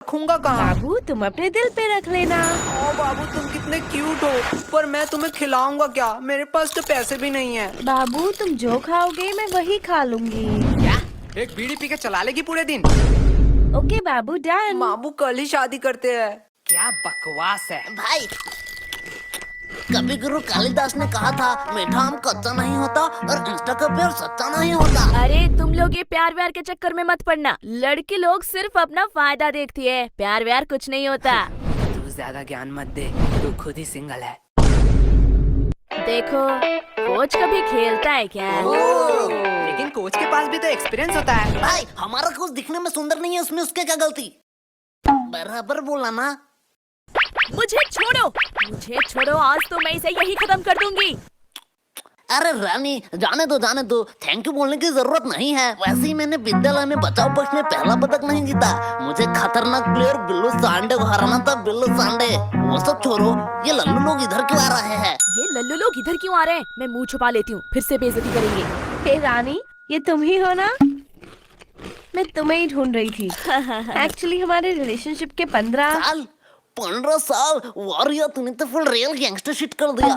रखूंगा कहाँ? बाबू तुम अपने दिल पे रख लेना। ओ बाबू तुम कितने क्यूट हो, पर मैं तुम्हें खिलाऊंगा क्या? मेरे पास तो पैसे भी नहीं है। बाबू तुम जो खाओगे मैं वही खा लूंगी। क्या? एक बीड़ी पी के चला लेगी पूरे दिन? ओके बाबू डन। बाबू कल ही शादी करते हैं। क्या बकवास है भाई, कवि गुरु कालिदास ने कहा था मीठा आम कच्चा नहीं होता और इंस्टा का प्यार सच्चा नहीं होता। अरे तुम लोग ये प्यार व्यार के चक्कर में मत पड़ना। लड़की लोग सिर्फ अपना फायदा देखती है, प्यार व्यार कुछ नहीं होता। तू ज्यादा ज्ञान मत दे, तू खुद ही सिंगल है। देखो कोच कभी खेलता है क्या? लेकिन कोच के पास भी तो एक्सपीरियंस होता है। भाई हमारा कोच दिखने में सुंदर नहीं है, उसमें उसके क्या गलती? बराबर बोला ना। मुझे छोड़ो, आज तो मैं इसे यही खत्म कर दूंगी। अरे रानी जाने दो, थैंक यू बोलने की जरूरत नहीं है। वैसे ही मैंने विद्यालय में बचाव पक्ष में पहला पदक नहीं जीता। मुझे खतरनाक प्लेयर बिल्लू सांडे को हराना था। बिल्लू सांडे वो सब छोड़ो, ये लल्लू लोग इधर क्यों आ रहे हैं? ये लल्लू लोग इधर क्यों आ रहे हैं? मैं मुंह छुपा लेती हूँ, फिर से बेइज्जती करेंगे। हे रानी, ये तुम ही हो ना? मैं तुम्हें ही ढूंढ रही थी। एक्चुअली हमारे रिलेशनशिप के 15 साल वारिया, तूने तो फुल रियल गैंगस्टर शिट कर दिया।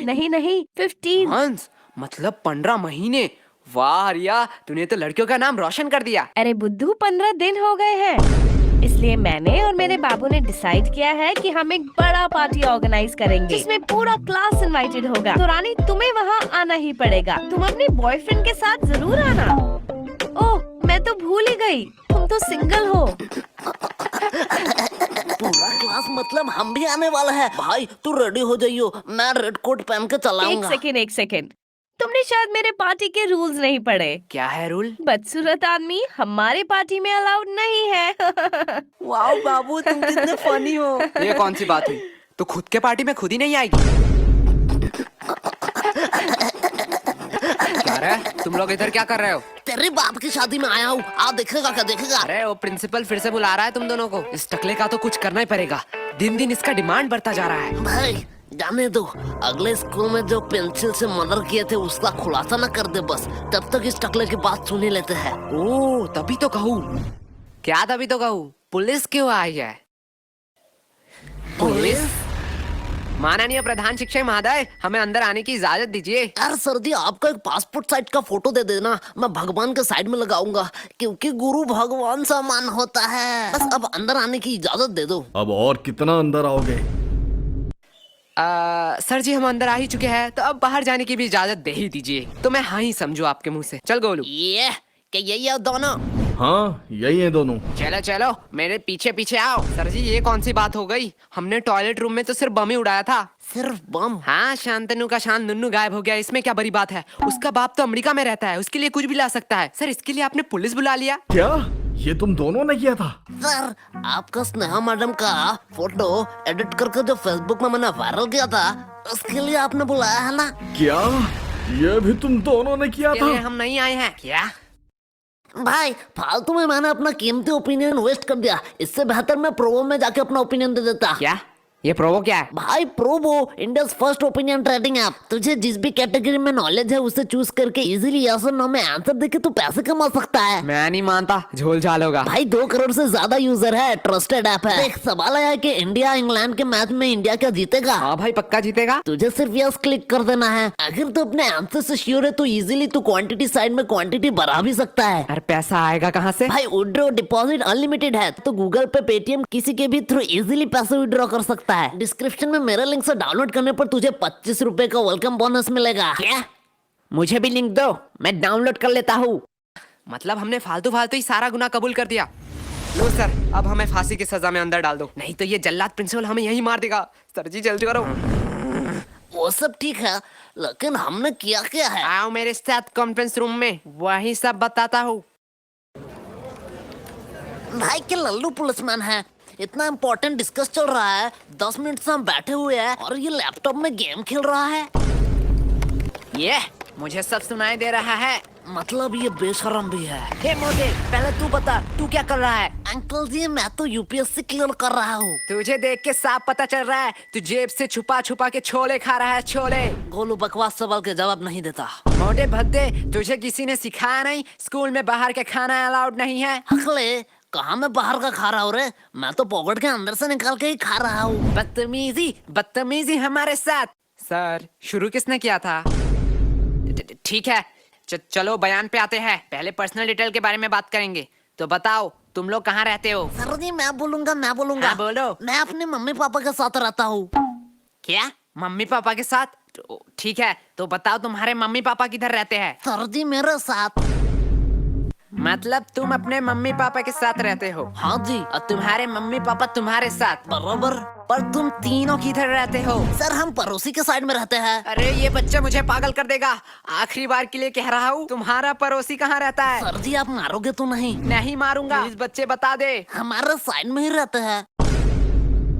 नहीं 15। हंस, मतलब 15 महीने। वाह रिया, तूने तो लड़कियों का नाम रोशन कर दिया। अरे बुद्धू 15 दिन हो गए हैं, इसलिए मैंने और मेरे बाबू ने डिसाइड किया है कि हम एक बड़ा पार्टी ऑर्गेनाइज करेंगे जिसमें पूरा क्लास इनवाइटेड होगा। तो रानी तुम्हें वहाँ आना ही पड़ेगा। तुम अपने बॉयफ्रेंड के साथ जरूर आना। ओह मैं तो भूल ही गई, तुम तो सिंगल हो। पूरा क्लास मतलब हम भी आने वाला है। भाई तू रेडी हो जाइयो, मैं रेड कोट पहन के चलाऊंगा। एक सेकेंड, तुमने शायद मेरे पार्टी के रूल्स नहीं पढ़े। क्या है रूल? बदसूरत आदमी हमारे पार्टी में अलाउड नहीं है। वाह बाबू तुम कितने फनी हो। ये कौन सी बात हुई? तो खुद के पार्टी में खुद ही नहीं आएगी? क्या रे, तुम लोग इधर क्या कर रहे हो? तेरे बाप की शादी में आया हूँ, आ देखेगा क्या देखेगा। अरे वो प्रिंसिपल फिर से बुला रहा है तुम दोनों को। इस टकले का तो कुछ करना ही पड़ेगा, दिन दिन इसका डिमांड बढ़ता जा रहा है। भाई जाने दो, अगले स्कूल में जो पेंसिल से मर्डर किए थे उसका खुलासा न कर दे बस, तब तक इस टकले की बात सुन ही लेते हैं। ओ तभी तो कहूँ। क्या तभी तो कहूँ? पुलिस क्यों आई है? पुलिस? माननीय प्रधान शिक्षक महोदय, हमें अंदर आने की इजाजत दीजिए। यार सर्दी, आपका एक पासपोर्ट साइज का फोटो दे देना, मैं भगवान के साइड में लगाऊंगा, क्योंकि गुरु भगवान समान होता है। बस अब अंदर आने की इजाजत दे दो। अब और कितना अंदर आओगे? सर जी हम अंदर आ ही चुके हैं, तो अब बाहर जाने की भी इजाजत दे ही दीजिए। तो मैं हाँ ही समझू आपके मुंह से। चल गोलू। ये क्या यही है दोनों? हाँ यही है दोनों। चलो चलो मेरे पीछे पीछे आओ। सर जी ये कौन सी बात हो गई? हमने टॉयलेट रूम में तो सिर्फ बम ही उड़ाया था। सिर्फ बम? हाँ, शांतनु का शान नुन्नू गायब हो गया, इसमें क्या बड़ी बात है? उसका बाप तो अमेरिका में रहता है, उसके लिए कुछ भी ला सकता है। सर इसके लिए आपने पुलिस बुला लिया? क्या ये तुम दोनों ने किया था? सर आपका स्नेहा मैडम का फोटो एडिट करके जो फेसबुक में मैंने वायरल किया था, उसके लिए आपने बुलाया है ना? क्या ये भी तुम दोनों ने किया इसके लिए था? हम नहीं आए हैं क्या? भाई फालतू में मैंने अपना कीमती ओपिनियन वेस्ट कर दिया। इससे बेहतर मैं प्रोवो में जाके अपना ओपिनियन दे देता। क्या? ये प्रोवो क्या है? भाई Probo India first opinion trading app. तुझे जिस भी कैटेगरी में नॉलेज है उसे चूज करके इजीली यस और नो में आंसर देके तू पैसे कमा सकता है। मैं नहीं मानता, झोल झाल होगा। भाई 2 करोड़ से ज्यादा यूजर है, ट्रस्टेड ऐप है। एक सवाल आया कि इंडिया इंग्लैंड के मैच में इंडिया क्या जीतेगा? हाँ भाई पक्का जीतेगा। तुझे सिर्फ यस क्लिक कर देना है। अगर तू अपने आंसर से श्योर है तो इजीली तू क्वांटिटी साइड में क्वांटिटी बढ़ा भी सकता है। अरे पैसा आएगा कहाँ से? भाई विड्रॉ डिपॉजिट अनलिमिटेड है, तो गूगल पे, पेटीएम किसी के भी थ्रू इजीली पैसे विड्रॉ कर सकता है। डिस्क्रिप्शन में मेरे लिंक से डाउनलोड करने पर तुझे 25 रुपए का वेलकम बोनस मिलेगा। क्या? मुझे भी लिंक दो, मैं डाउनलोड कर लेता हूँ। मतलब हमने फालतू फालतू ही सारा गुनाह कबूल कर दिया। लो सर, अब हमें फांसी की सजा में अंदर डाल दो, नहीं तो ये जल्लाद प्रिंसिपल हमें यहीं मार देगा। सर जी जल्दी करो। वो सब ठीक है, लेकिन हमने किया क्या है? आओ मेरे साथ कॉन्फ्रेंस रूम में, वही सब बताता हूँ। भाई के लल्लू पुलिसमैन है, इतना इम्पोर्टेंट डिस्कस चल रहा है, 10 मिनट से हम बैठे हुए हैं और ये लैपटॉप में गेम खेल रहा है। ये मुझे सब सुनाई दे रहा है। मतलब ये बेशरम भी है। हे मोटे, पहले तू बता, तू क्या कर रहा है? अंकल जी मैं तो यूपीएससी क्लियर कर रहा हूँ। तुझे देख के साफ पता चल रहा है, तू जेब से छुपा छुपा के छोले खा रहा है, छोले। गोलू बकवास सवाल के जवाब नहीं देता। मोटे भद्दे, तुझे किसी ने सिखाया नहीं स्कूल में बाहर के खाना अलाउड नहीं है? अगले कहाँ मैं बाहर का खा रहा हूँ रे? मैं तो पॉकेट के अंदर से निकाल के ही खा रहा हूँ। बदतमीजी बदतमीजी हमारे साथ। सर शुरू किसने किया था? ठीक है, चलो बयान पे आते हैं। पहले पर्सनल डिटेल के बारे में बात करेंगे। तो बताओ तुम लोग कहाँ रहते हो? सर जी मैं बोलूंगा। हाँ, बोलो। मैं अपने मम्मी पापा के साथ रहता हूँ। क्या मम्मी पापा के साथ? ठीक है, तो बताओ तुम्हारे मम्मी पापा किधर रहते हैं? सर जी मेरे साथ। मतलब तुम अपने मम्मी पापा के साथ रहते हो? हाँ जी। और तुम्हारे मम्मी पापा तुम्हारे साथ? बराबर। पर तुम तीनों किधर रहते हो? सर हम पड़ोसी के साइड में रहते हैं। अरे ये बच्चा मुझे पागल कर देगा। आखिरी बार के लिए कह रहा हूँ, तुम्हारा पड़ोसी कहाँ रहता है? सर जी आप मारोगे तो नहीं? नहीं मारूंगा। प्लीज बच्चे बता दे। हमारे साइड में ही रहते हैं।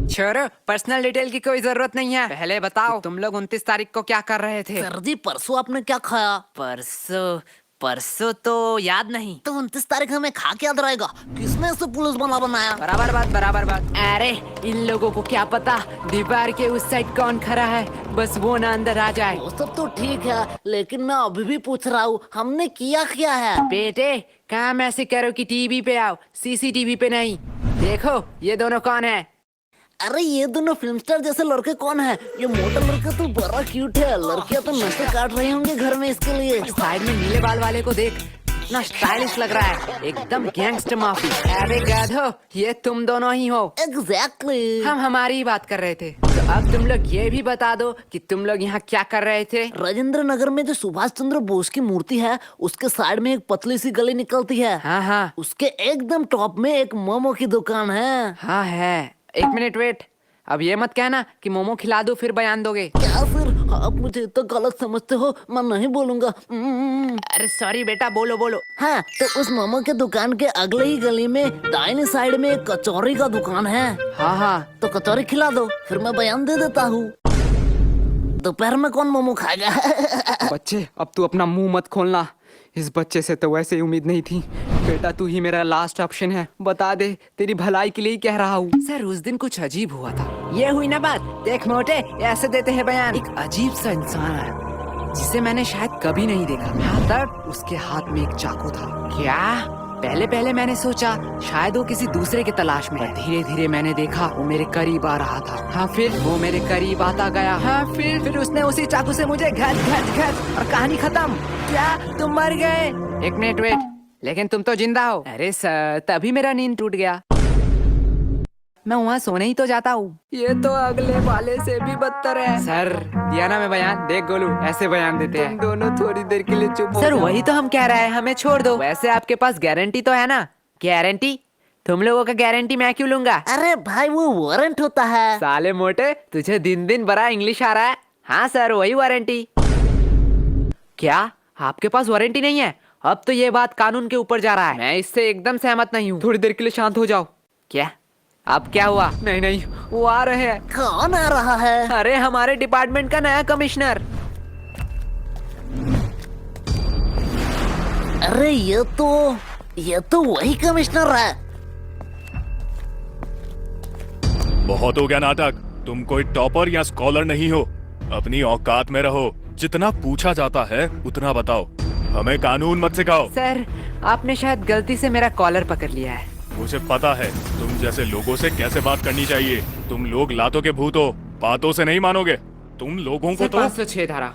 छोड़ो, पर्सनल डिटेल की कोई जरूरत नहीं है। पहले बताओ तुम लोग 29 तारीख को क्या कर रहे थे? सर जी परसों आपने क्या खाया? परसों तो याद नहीं। तो 29 तारीख हमें खा के याद रहेगा? किसने इसे पुलिस बना बनाया? बराबर बात। अरे इन लोगों को क्या पता दीवार के उस साइड कौन खड़ा है, बस वो ना अंदर आ जाए। वो सब तो ठीक है, लेकिन मैं अभी भी पूछ रहा हूँ हमने किया है? बेटे काम ऐसे करो कि टीवी पे आओ, सीसीटीवी पे नहीं। देखो ये दोनों कौन है? अरे ये दोनों फिल्म स्टार जैसे लड़के कौन है? ये मोटा लड़का तो बड़ा क्यूट है। लड़कियां तो नशे काट रही होंगी घर में इसके लिए। साइड में नीले बाल वाले को देख, इतना स्टाइलिश लग रहा है, एकदम गैंगस्टर माफी। अरे गाधो, ये तुम दोनों ही हो। एग्जैक्टली। हम हमारी ही बात कर रहे थे। तो अब तुम लोग ये भी बता दो कि तुम लोग यहाँ क्या कर रहे थे? राजेंद्र नगर में जो सुभाष चंद्र बोस की मूर्ति है उसके साइड में एक पतली सी गली निकलती है। हाँ उसके एकदम टॉप में एक मोमो की दुकान है। हाँ है। एक मिनट वेट, अब ये मत कहना कि मोमो खिला दो फिर बयान दोगे। क्या सर आप मुझे तो गलत समझते हो? मैं नहीं बोलूंगा। अरे सॉरी बेटा, बोलो। हाँ तो उस मोमो के दुकान के अगले ही गली में दाहिने साइड में एक कचौरी का दुकान है। हाँ तो कचौरी खिला दो फिर मैं बयान दे देता हूँ। दोपहर में कौन मोमो खाएगा? बच्चे अब तू अपना मुंह मत खोलना। इस बच्चे से तो वैसे ही उम्मीद नहीं थी। बेटा तू ही मेरा लास्ट ऑप्शन है, बता दे, तेरी भलाई के लिए ही कह रहा हूँ। सर उस दिन कुछ अजीब हुआ था। ये हुई ना बात। देख मोटे, ऐसे देते हैं बयान। एक अजीब सा इंसान है जिसे मैंने शायद कभी नहीं देखा। यहाँ तक उसके हाथ में एक चाकू था। क्या? पहले मैंने सोचा शायद वो किसी दूसरे की तलाश में है। धीरे धीरे मैंने देखा वो मेरे करीब आ रहा था। हाँ फिर वो मेरे करीब आता गया। हाँ फिर उसने उसी चाकू से मुझे घट और कहानी खत्म। क्या तुम मर गए? एक मिनट वेट, लेकिन तुम तो जिंदा हो। अरे सर तभी मेरा नींद टूट गया। मैं वहाँ सोने ही तो जाता हूँ। ये तो अगले वाले से भी बदतर है। सर दिया ना मैं बयान। देख गोलू, ऐसे बयान देते हैं। तुम दोनों थोड़ी देर के लिए चुप हो। सर वही तो हम कह रहे हैं, हमें छोड़ दो। वैसे आपके पास गारंटी तो है ना? गारंटी? तुम लोगों का गारंटी मैं क्यों लूंगा? अरे भाई वो वारंट होता है। साले मोटे, तुझे दिन दिन बड़ा इंग्लिश आ रहा है। हाँ सर वही वारंटी। क्या आपके पास वारंटी नहीं है? अब तो ये बात कानून के ऊपर जा रहा है। मैं इससे एकदम सहमत नहीं हूँ। थोड़ी देर के लिए शांत हो जाओ। क्या अब क्या हुआ? नहीं वो आ रहे हैं। कौन आ रहा है? अरे हमारे डिपार्टमेंट का नया कमिश्नर। अरे ये तो वही कमिश्नर है। बहुत हो गया नाटक। तुम कोई टॉपर या स्कॉलर नहीं हो, अपनी औकात में रहो। जितना पूछा जाता है उतना बताओ, हमें कानून मत सिखाओ। सर आपने शायद गलती से मेरा कॉलर पकड़ लिया है। मुझे पता है तुम जैसे लोगों से कैसे बात करनी चाहिए। तुम लोग लातों के भूत हो, बातों से नहीं मानोगे। तुम लोगों को सर तो 506 धारा।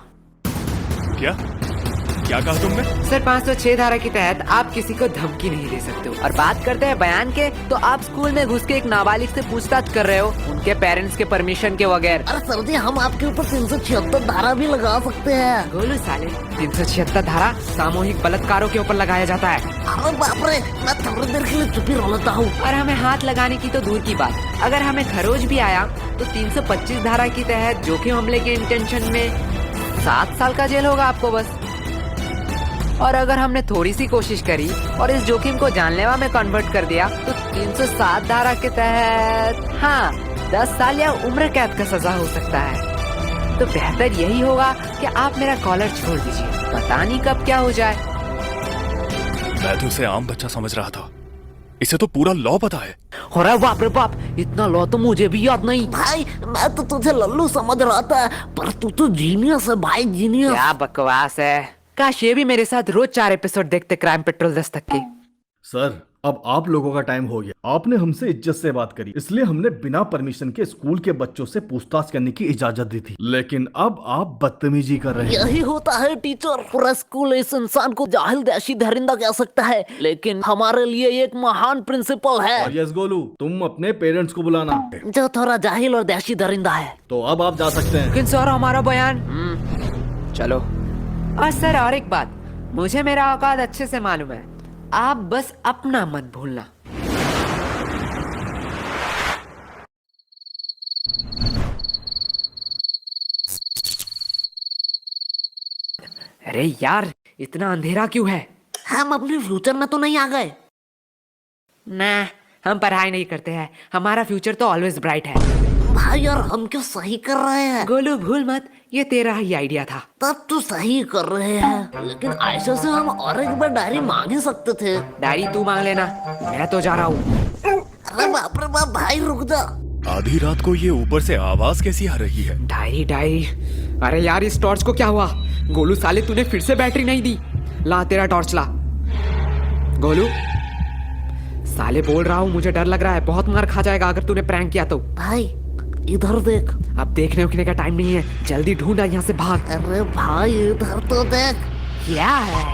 क्या कहा तुमने? सर 506 धारा के तहत आप किसी को धमकी नहीं दे सकते हो। और बात करते हैं बयान के, तो आप स्कूल में घुस के एक नाबालिग से पूछताछ कर रहे हो उनके पेरेंट्स के परमिशन के बगैर। अरे सर जी हम आपके ऊपर 376 धारा भी लगा सकते हैं। गोलू साले, 376 धारा सामूहिक बलात्कारों के ऊपर लगाया जाता है। अरे बाप रे, मैं थोड़ी देर के लिए चुप ही रह लेता हूँ। और हमें हाथ लगाने की तो दूर की बात, अगर हमें खरोच भी आया तो 325 धारा के तहत जोखिम हमले के इंटेंशन में 7 साल का जेल होगा आपको बस। और अगर हमने थोड़ी सी कोशिश करी और इस जोखिम को जानलेवा में कन्वर्ट कर दिया तो 307 धारा के तहत 10 साल या उम्र कैद का सजा हो सकता है। तो बेहतर यही होगा कि आप मेरा कॉलर छोड़ दीजिए, पता नहीं कब क्या हो जाए। मैं तो उसे आम बच्चा समझ रहा था, इसे तो पूरा लॉ पता है। अरे बाप रे बाप, इतना लॉ तो मुझे भी याद नहीं। भाई मैं तो तुझे लल्लू समझ रहा था, पर तू तो जीनियस है भाई, जीनियस। क्या बकवास है। काश ये भी मेरे साथ रोज 4 एपिसोड देखते क्राइम पेट्रोल दस्तक के। सर अब आप लोगों का टाइम हो गया। आपने हमसे इज्जत से बात करी, इसलिए हमने बिना परमिशन के स्कूल के बच्चों से पूछताछ करने की इजाजत दी थी, लेकिन अब आप बदतमीजी कर रहे हैं। यही होता है टीचर, पूरा स्कूल इस इंसान को जाहिल देशी दरिंदा कह सकता है, लेकिन हमारे लिए एक महान प्रिंसिपल है और यस गोलू, तुम अपने पेरेंट्स को बुलाना। जो थोड़ा जाहिल और देशी दरिंदा है। तो अब आप जा सकते हैं। लेकिन सर हमारा बयान। चलो। और सर और एक बात, मुझे मेरा औकात अच्छे से मालूम है, आप बस अपना मत भूलना। अरे यार, इतना अंधेरा क्यों है? हम अपने फ्यूचर में तो नहीं आ गए? ना, हम पढ़ाई नहीं करते हैं, हमारा फ्यूचर तो ऑलवेज ब्राइट है। भाई यार, हम क्यों सही कर रहे हैं? गोलू भूल मत, ये तेरा ही आइडिया था। तब तो सही कर रहे हैं, लेकिन आयशा से हम और एक बार डायरी मांग ही सकते थे। डायरी तू मांग लेना, मैं तो जा रहा हूँ। अरे बाप रे बाप, भाई रुक जा। आधी रात को ये ऊपर से आवाज कैसी आ रही है? Diary diary. अरे यार, इस टॉर्च को क्या हुआ? गोलू साले, तूने फिर से बैटरी नहीं दी। ला तेरा टॉर्च ला। गोलू साले, बोल रहा हूँ, मुझे डर लग रहा है, बहुत मार खा जाएगा अगर तूने प्रैंक किया तो। भाई इधर देख। अब देखने उखने का टाइम नहीं है, जल्दी ढूंढा, यहाँ से भाग। अरे भाई इधर तो देख। क्या है?